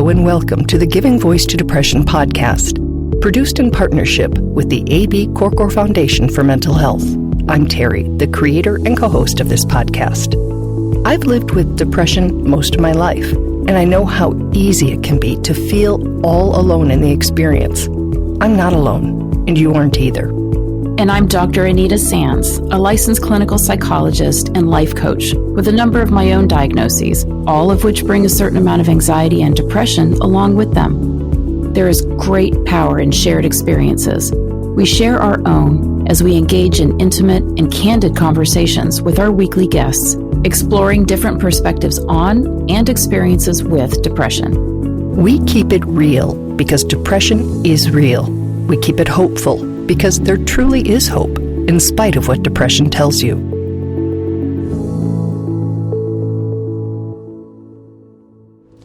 Hello and welcome to the Giving Voice to Depression podcast, produced in partnership with the A.B. Korkor Foundation for Mental Health. I'm Terry, the creator and co-host of this podcast. I've lived with depression most of my life, and I know how easy it can be to feel all alone in the experience. I'm not alone, and you aren't either. And I'm Dr. Anita Sands, a licensed clinical psychologist and life coach with a number of my own diagnoses, all of which bring a certain amount of anxiety and depression along with them. There is great power in shared experiences. We share our own as we engage in intimate and candid conversations with our weekly guests, exploring different perspectives on and experiences with depression. We keep it real because depression is real. We keep it hopeful because there truly is hope, in spite of what depression tells you.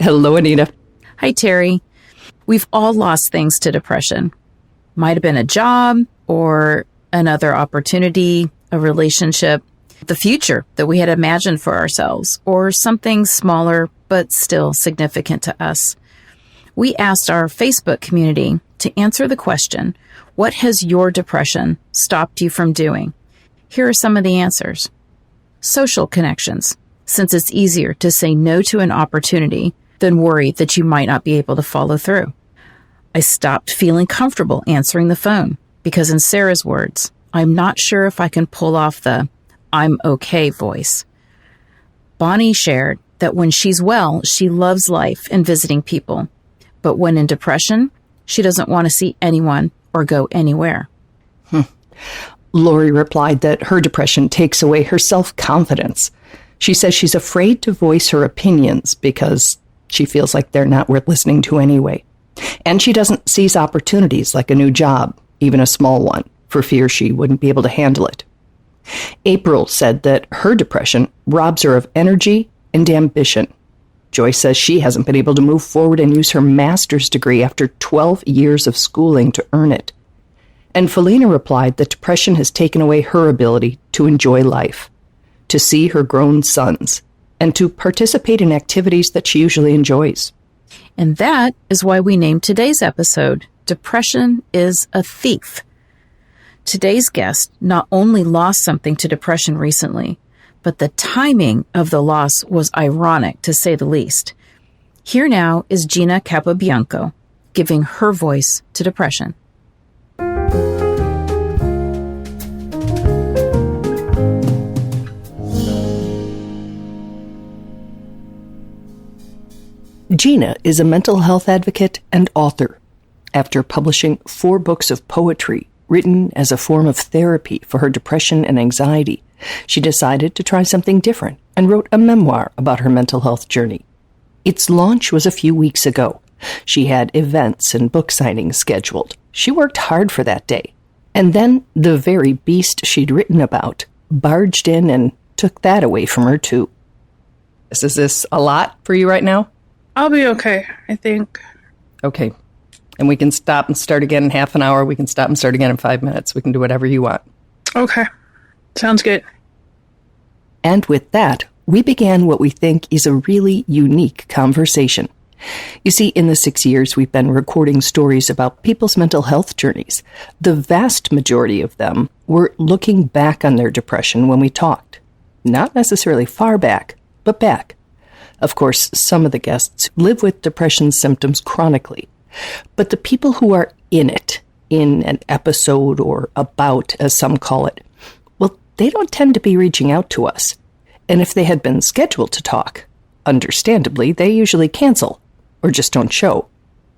Hello, Anita. Hi, Terry. We've all lost things to depression. Might have been a job or another opportunity, a relationship, the future that we had imagined for ourselves, or something smaller but still significant to us. We asked our Facebook community to answer the question, what has your depression stopped you from doing? Here are some of the answers. Social connections, since it's easier to say no to an opportunity than worry that you might not be able to follow through. I stopped feeling comfortable answering the phone because, in Sarah's words, I'm not sure if I can pull off the I'm okay voice. Bonnie shared that when she's well, she loves life and visiting people. But when in depression, she doesn't want to see anyone or go anywhere. Lori replied that her depression takes away her self-confidence. She says she's afraid to voice her opinions because she feels like they're not worth listening to anyway. And she doesn't seize opportunities like a new job, even a small one, for fear she wouldn't be able to handle it. April said that her depression robs her of energy and ambition. Joyce says she hasn't been able to move forward and use her master's degree after 12 years of schooling to earn it. And Felina replied that depression has taken away her ability to enjoy life, to see her grown sons, and to participate in activities that she usually enjoys. And that is why we named today's episode, Depression is a Thief. Today's guest not only lost something to depression recently, but the timing of the loss was ironic, to say the least. Here now is Gina Capobianco, giving her voice to depression. Gina is a mental health advocate and author. After publishing 4 books of poetry written as a form of therapy for her depression and anxiety, she decided to try something different and wrote a memoir about her mental health journey. Its launch was a few weeks ago. She had events and book signings scheduled. She worked hard for that day. And then the very beast she'd written about barged in and took that away from her too. Is this a lot for you right now? I'll be okay, I think. Okay. And we can stop and start again in half an hour. We can stop and start again in 5 minutes. We can do whatever you want. Okay. Sounds good. And with that, we began what we think is a really unique conversation. You see, in the 6 years we've been recording stories about people's mental health journeys, the vast majority of them were looking back on their depression when we talked. Not necessarily far back, but back. Of course, some of the guests live with depression symptoms chronically. But the people who are in it, in an episode or a bout, as some call it, well, they don't tend to be reaching out to us. And if they had been scheduled to talk, understandably, they usually cancel or just don't show.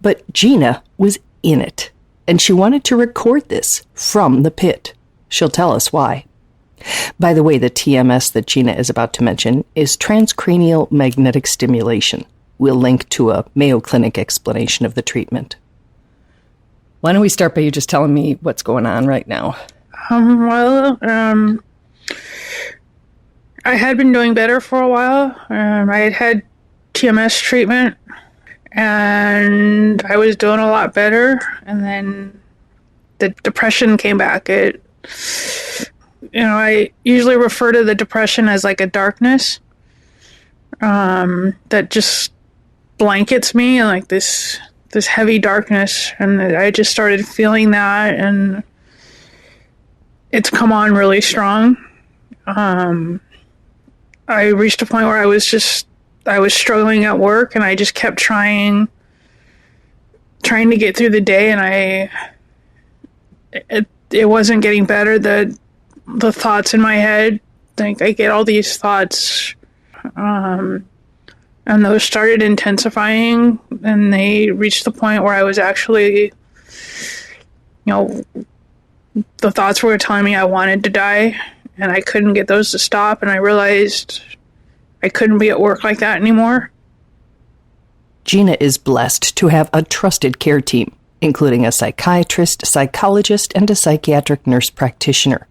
But Gina was in it, and she wanted to record this from the pit. She'll tell us why. By the way, the TMS that Gina is about to mention is transcranial magnetic stimulation. We'll link to a Mayo Clinic explanation of the treatment. Why don't we start by you just telling me what's going on right now? I had been doing better for a while. I had TMS treatment, and I was doing a lot better. And then the depression came back. I usually refer to the depression as like a darkness that just blankets me, and like this heavy darkness, and I just started feeling that, and it's come on really strong. I reached a point where I was struggling at work, and I just kept trying to get through the day, and it wasn't getting better. The thoughts in my head, like I get all these thoughts, and those started intensifying, and they reached the point where I was actually, the thoughts were telling me I wanted to die, and I couldn't get those to stop, and I realized I couldn't be at work like that anymore. Gina is blessed to have a trusted care team, including a psychiatrist, psychologist, and a psychiatric nurse practitioner.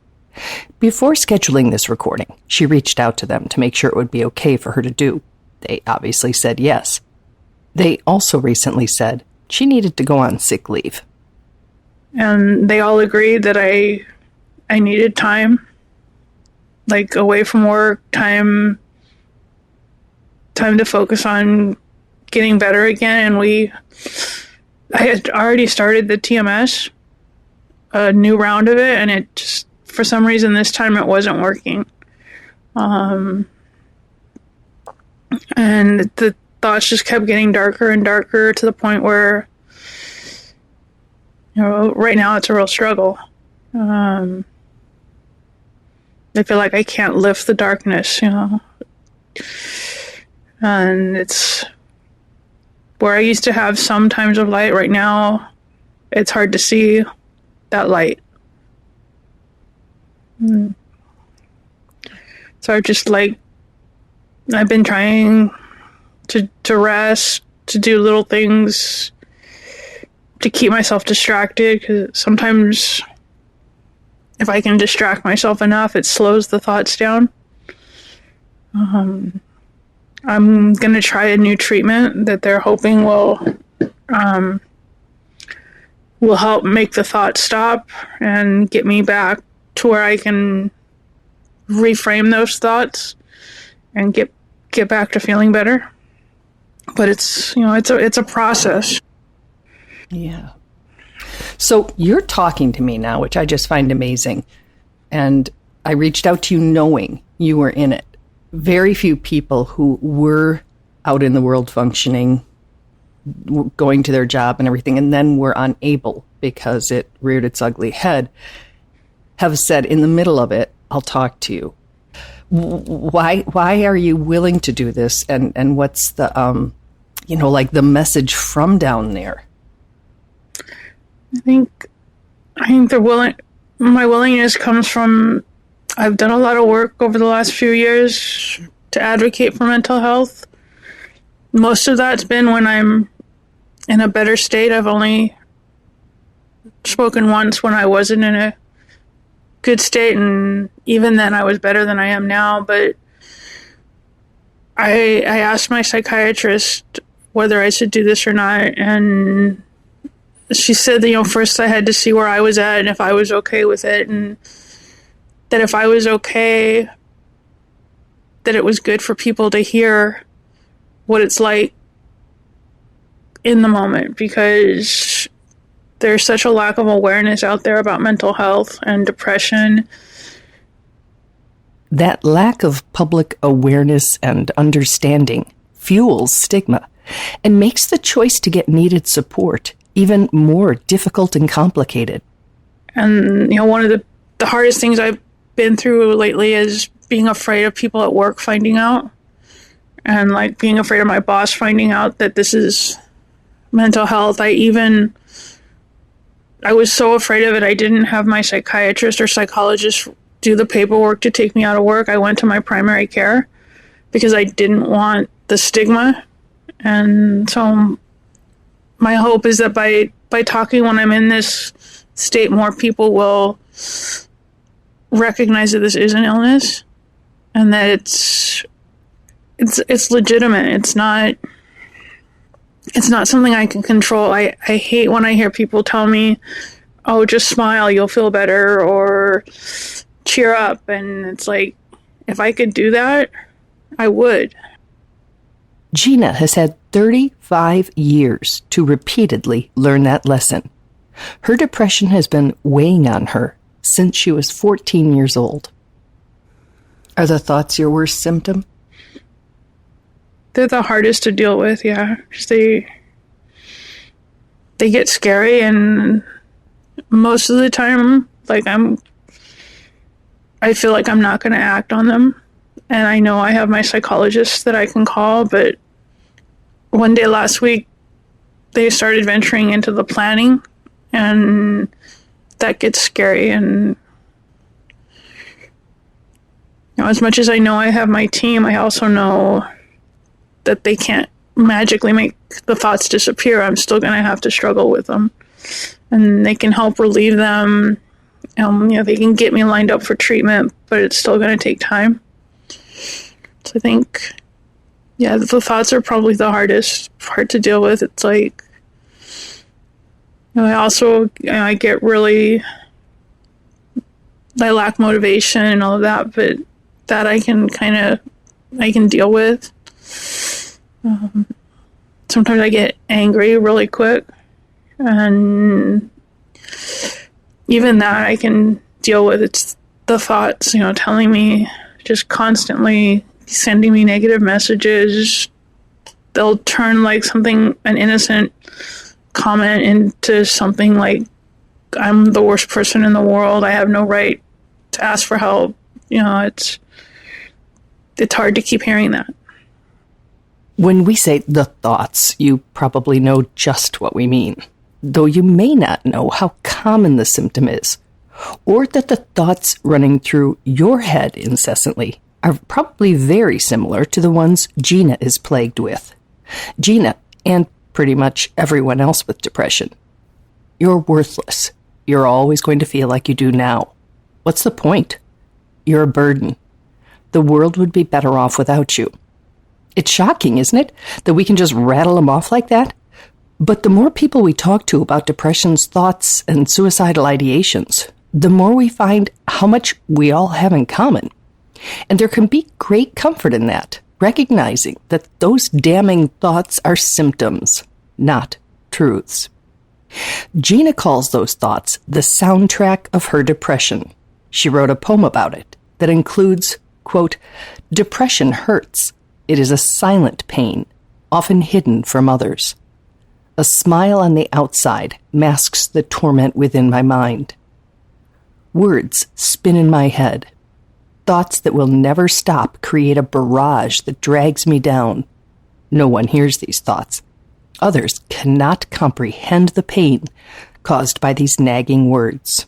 Before scheduling this recording, she reached out to them to make sure it would be okay for her to do. They obviously said yes. They also recently said she needed to go on sick leave. And they all agreed that I needed time, like away from work, time to focus on getting better again. And I had already started the TMS, a new round of it, and it just, for some reason this time it wasn't working. And the thoughts just kept getting darker and darker to the point where, right now it's a real struggle. I feel like I can't lift the darkness, and it's where I used to have some times of light. Right now, it's hard to see that light. So I've been trying to rest, to do little things to keep myself distracted, because sometimes if I can distract myself enough, it slows the thoughts down. I'm going to try a new treatment that they're hoping will help make the thoughts stop and get me back to where I can reframe those thoughts and get back to feeling better. But it's a process. Yeah. So you're talking to me now, which I just find amazing. And I reached out to you knowing you were in it. Very few people who were out in the world functioning, going to their job and everything, and then were unable because it reared its ugly head, have said in the middle of it, I'll talk to you. Why are you willing to do this? And what's the, the message from down there? I think my willingness comes from, I've done a lot of work over the last few years to advocate for mental health. Most of that's been when I'm in a better state. I've only spoken once when I wasn't in a good state, and even then I was better than I am now. But I asked my psychiatrist whether I should do this or not, and she said that, first I had to see where I was at and if I was okay with it, and that if I was okay, that it was good for people to hear what it's like in the moment, because there's such a lack of awareness out there about mental health and depression. That lack of public awareness and understanding fuels stigma and makes the choice to get needed support even more difficult and complicated. And, one of the hardest things I've been through lately is being afraid of people at work finding out, and being afraid of my boss finding out that this is mental health. I was so afraid of it, I didn't have my psychiatrist or psychologist do the paperwork to take me out of work. I went to my primary care because I didn't want the stigma. And so my hope is that by talking when I'm in this state, more people will recognize that this is an illness and that it's legitimate. It's not something I can control. I hate when I hear people tell me, oh, just smile, you'll feel better, or cheer up. And it's like, if I could do that, I would. Gina has had 35 years to repeatedly learn that lesson. Her depression has been weighing on her since she was 14 years old. Are the thoughts your worst symptom? They're the hardest to deal with, yeah. 'Cause they get scary, and most of the time, I feel like I'm not going to act on them. And I know I have my psychologist that I can call, but one day last week, they started venturing into the planning, and that gets scary. And as much as I know I have my team, I also know that they can't magically make the thoughts disappear. I'm still going to have to struggle with them. And they can help relieve them. They can get me lined up for treatment, but it's still going to take time. So I think, the thoughts are probably the hardest part to deal with. It's like, I also, I get really, I lack motivation and all of that, but that I can deal with. Sometimes I get angry really quick, and even that I can deal with. It's the thoughts, telling me, just constantly sending me negative messages. They'll turn an innocent comment into something like I'm the worst person in the world. I have no right to ask for help. It's hard to keep hearing that. When we say the thoughts, you probably know just what we mean, though you may not know how common the symptom is, or that the thoughts running through your head incessantly are probably very similar to the ones Gina is plagued with. Gina, and pretty much everyone else with depression. You're worthless. You're always going to feel like you do now. What's the point? You're a burden. The world would be better off without you. It's shocking, isn't it, that we can just rattle them off like that? But the more people we talk to about depression's thoughts and suicidal ideations, the more we find how much we all have in common. And there can be great comfort in that, recognizing that those damning thoughts are symptoms, not truths. Gina calls those thoughts the soundtrack of her depression. She wrote a poem about it that includes, quote, "Depression hurts. It is a silent pain, often hidden from others. A smile on the outside masks the torment within my mind. Words spin in my head. Thoughts that will never stop create a barrage that drags me down. No one hears these thoughts. Others cannot comprehend the pain caused by these nagging words."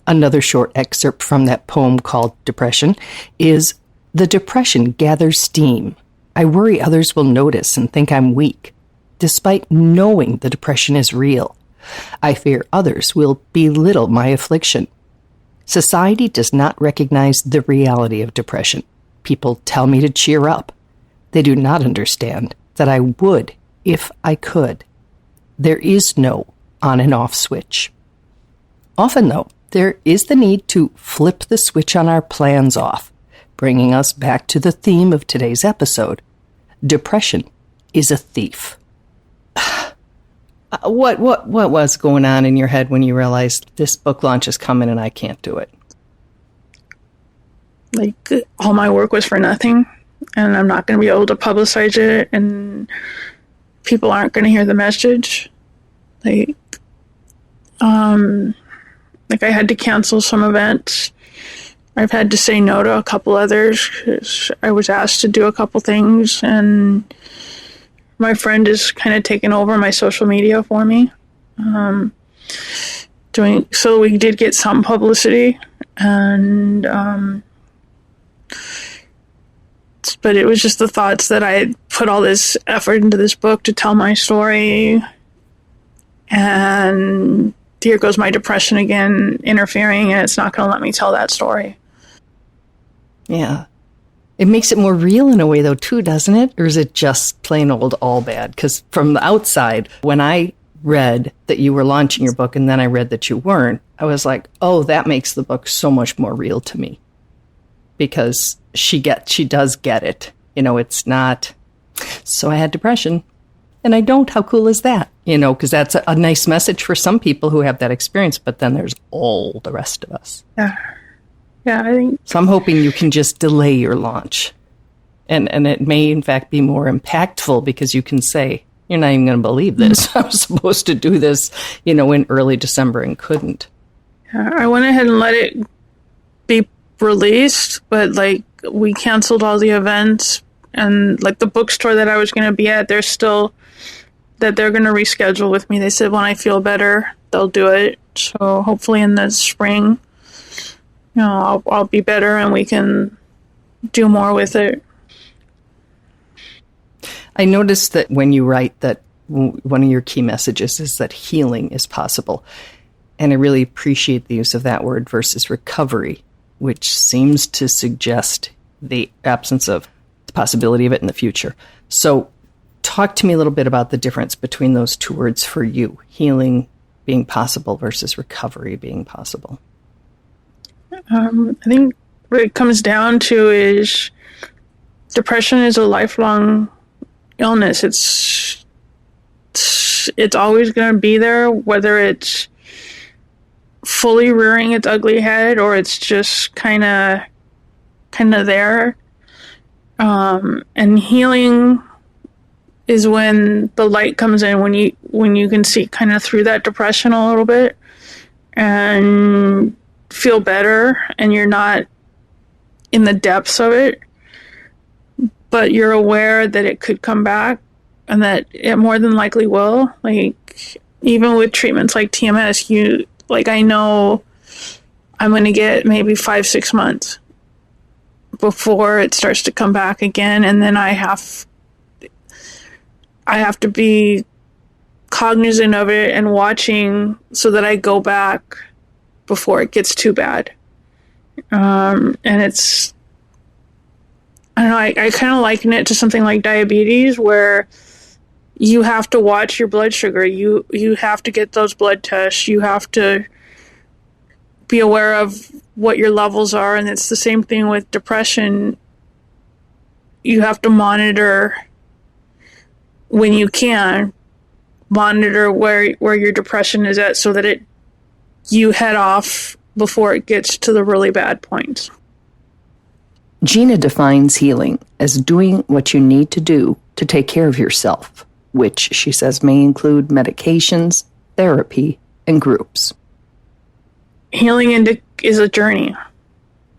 Another short excerpt from that poem called Depression is, "The depression gathers steam. I worry others will notice and think I'm weak. Despite knowing the depression is real, I fear others will belittle my affliction. Society does not recognize the reality of depression. People tell me to cheer up. They do not understand that I would if I could. There is no on and off switch." Often, though, there is the need to flip the switch on our plans off, bringing us back to the theme of today's episode. Depression is a thief. What was going on in your head when you realized this book launch is coming and I can't do it? All my work was for nothing, and I'm not going to be able to publicize it, and people aren't going to hear the message. I had to cancel some events. I've had to say no to a couple others because I was asked to do a couple things, and my friend is kind of taking over my social media for me. So we did get some publicity, and but it was just the thoughts that I had put all this effort into this book to tell my story, and here goes my depression again interfering, and it's not going to let me tell that story. Yeah. It makes it more real in a way, though, too, doesn't it? Or is it just plain old all bad? Because from the outside, when I read that you were launching your book and then I read that you weren't, I was like, oh, that makes the book so much more real to me. Because she does get it. It's not, So I had depression. And I don't. How cool is that? Because that's a nice message for some people who have that experience. But then there's all the rest of us. Yeah. Yeah, I think. So I'm hoping you can just delay your launch. And it may, in fact, be more impactful because you can say, you're not even going to believe this. I was supposed to do this, in early December and couldn't. Yeah, I went ahead and let it be released, but we canceled all the events, and the bookstore that I was going to be at, they're going to reschedule with me. They said when I feel better, they'll do it. So hopefully in the spring, I'll be better and we can do more with it. I noticed that when you write that one of your key messages is that healing is possible. And I really appreciate the use of that word versus recovery, which seems to suggest the absence of the possibility of it in the future. So talk to me a little bit about the difference between those two words for you, healing being possible versus recovery being possible. I think what it comes down to is depression is a lifelong illness. It's always going to be there, whether it's fully rearing its ugly head or it's just kind of there. And healing is when the light comes in, when you can see kind of through that depression a little bit and feel better, and you're not in the depths of it, but you're aware that it could come back and that it more than likely will. Even with treatments like TMS, I know I'm going to get maybe 5-6 months before it starts to come back again, and then I have to be cognizant of it and watching so that I go back before it gets too bad. And it's, I don't know, I kind of liken it to something like diabetes, where you have to watch your blood sugar. You have to get those blood tests. You have to be aware of what your levels are. And it's the same thing with depression. You have to monitor when you can, monitor where your depression is at so that you head off before it gets to the really bad points. Gina defines healing as doing what you need to do to take care of yourself, which she says may include medications, therapy, and groups. Healing is a journey,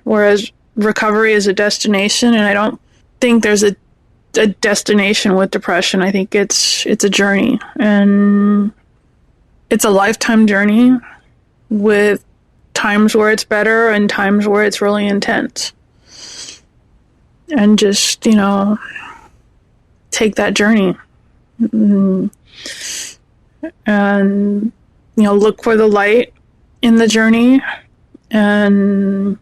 whereas recovery is a destination, and I don't think there's a destination with depression. I think it's a journey, and it's a lifetime journey with times where it's better and times where it's really intense. And just, take that journey. And, look for the light in the journey. And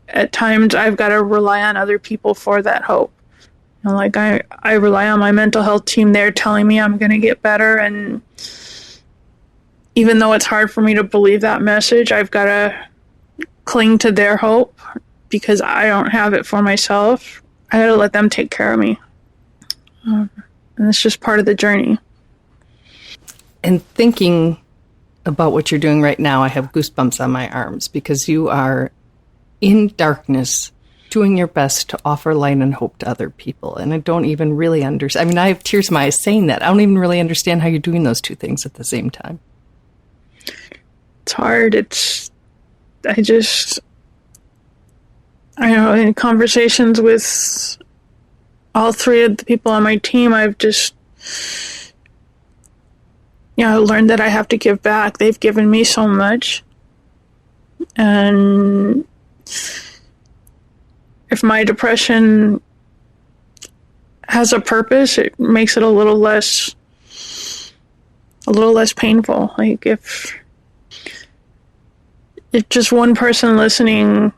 at times I've got to rely on other people for that hope. I rely on my mental health team. They're telling me I'm going to get better. And even though it's hard for me to believe that message, I've got to cling to their hope because I don't have it for myself. I got to let them take care of me. And it's just part of the journey. And thinking about what you're doing right now, I have goosebumps on my arms because you are in darkness doing your best to offer light and hope to other people. And I don't even really understand. I mean, I have tears in my eyes saying that. I don't even really understand how you're doing those two things at the same time. It's hard. I know in conversations with all three of the people on my team, I've just, learned that I have to give back. They've given me so much. And if my depression has a purpose, it makes it a little less painful. If just one person listening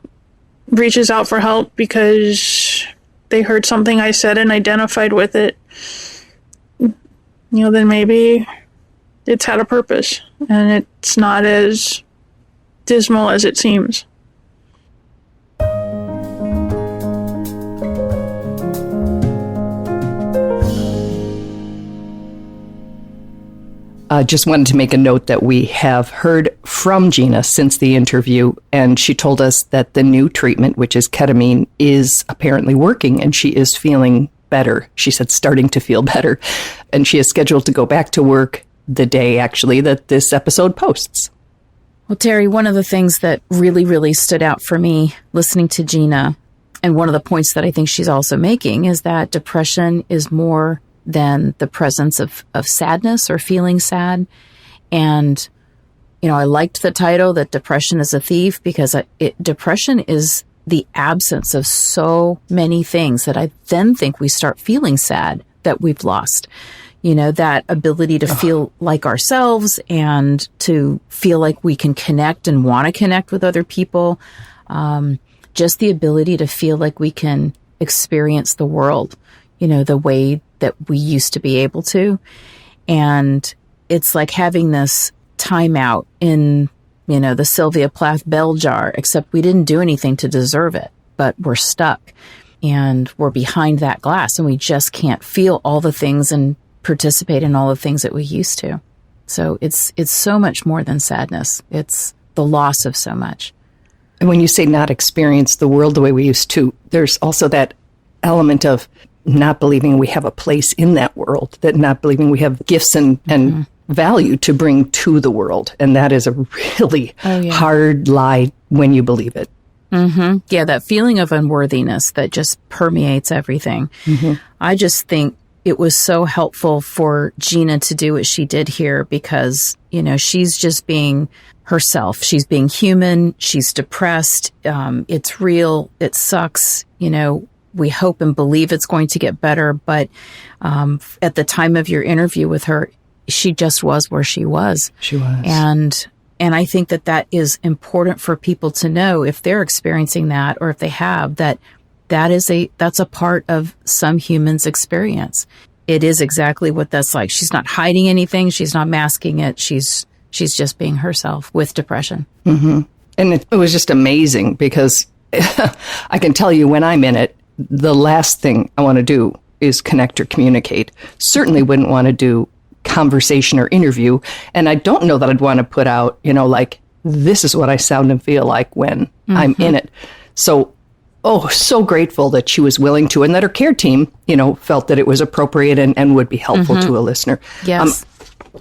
reaches out for help because they heard something I said and identified with it, then maybe it's had a purpose and it's not as dismal as it seems. Just wanted to make a note that we have heard from Gina since the interview, and she told us that the new treatment, which is ketamine, is apparently working, and she is feeling better. She said starting to feel better, and she is scheduled to go back to work the day, actually, that this episode posts. Well, Terry, one of the things that really, really stood out for me listening to Gina, and one of the points that I think she's also making, is that depression is more than the presence of sadness or feeling sad. And, I liked the title that depression is a thief, because depression is the absence of so many things that I then think we start feeling sad that we've lost. That ability to feel like ourselves and to feel like we can connect and want to connect with other people. Just the ability to feel like we can experience the world, the way that we used to be able to. And it's like having this timeout in, the Sylvia Plath bell jar, except we didn't do anything to deserve it, but we're stuck and we're behind that glass and we just can't feel all the things and participate in all the things that we used to. So it's so much more than sadness. It's the loss of so much. And when you say not experience the world the way we used to, there's also that element of not believing we have a place in that world, that not believing we have gifts and value to bring to the world. And that is a really hard lie when you believe it. Mm-hmm. Yeah, that feeling of unworthiness that just permeates everything. Mm-hmm. I just think it was so helpful for Gina to do what she did here because, she's just being herself. She's being human. She's depressed. It's real. It sucks. We hope and believe it's going to get better. But at the time of your interview with her, she just was where she was. She was. And I think that is important for people to know if they're experiencing that or if they have that's a part of some human's experience. It is exactly what that's like. She's not hiding anything. She's not masking it. She's just being herself with depression. Mm-hmm. And it was just amazing because I can tell you when I'm in it, the last thing I want to do is connect or communicate. Certainly wouldn't want to do conversation or interview. And I don't know that I'd want to put out, this is what I sound and feel like when I'm in it. So, so grateful that she was willing to, and that her care team, felt that it was appropriate and would be helpful to a listener. Yes.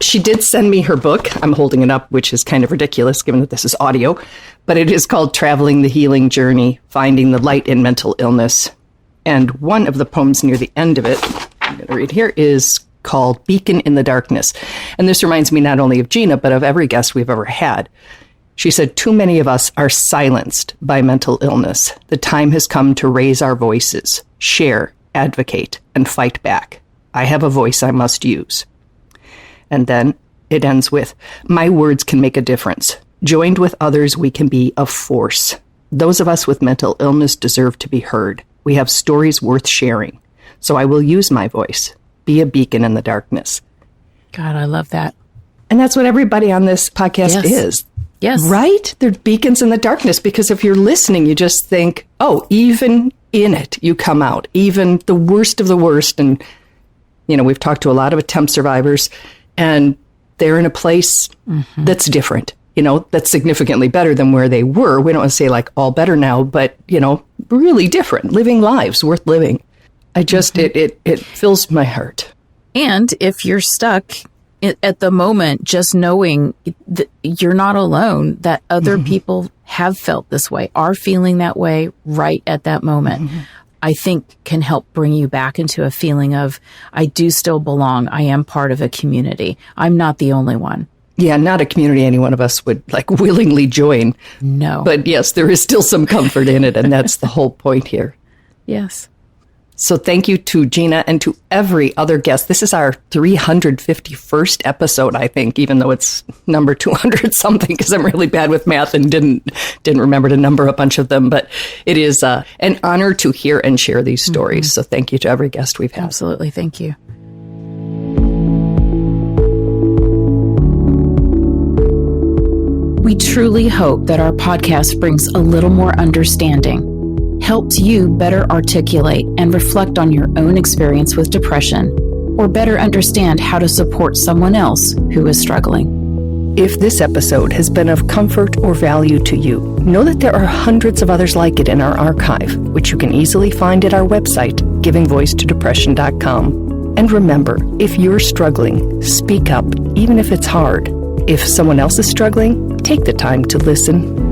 She did send me her book. I'm holding it up, which is kind of ridiculous given that this is audio, but it is called Traveling the Healing Journey, Finding the Light in Mental Illness. And one of the poems near the end of it, I'm going to read here, is called Beacon in the Darkness. And this reminds me not only of Gina, but of every guest we've ever had. She said, too many of us are silenced by mental illness. The time has come to raise our voices, share, advocate, and fight back. I have a voice I must use. And then it ends with, my words can make a difference. Joined with others, we can be a force. Those of us with mental illness deserve to be heard. We have stories worth sharing. So I will use my voice. Be a beacon in the darkness. God, I love that. And that's what everybody on this podcast is. Yes. Right? They're beacons in the darkness, because if you're listening, you just think, even in it, you come out. Even the worst of the worst. And, we've talked to a lot of attempt survivors, and they're in a place that's different, that's significantly better than where they were. We don't want to say all better now, but, really different, living lives worth living. I just, it fills my heart. And if you're stuck at the moment, just knowing that you're not alone, that other people have felt this way, are feeling that way right at that moment, I think can help bring you back into a feeling of, I do still belong. I am part of a community. I'm not the only one. Yeah, not a community any one of us would willingly join. No. But yes, there is still some comfort in it, and that's the whole point here. Yes. So thank you to Gina and to every other guest. This is our 351st episode, I think, even though it's number 200 something, because I'm really bad with math and didn't remember to number a bunch of them. But it is an honor to hear and share these stories. So thank you to every guest we've had. Absolutely. Thank you. We truly hope that our podcast brings a little more understanding, helps you better articulate and reflect on your own experience with depression, or better understand how to support someone else who is struggling. If this episode has been of comfort or value to you, know that there are hundreds of others like it in our archive, which you can easily find at our website, givingvoicetodepression.com. And remember, if you're struggling, speak up, even if it's hard. If someone else is struggling, take the time to listen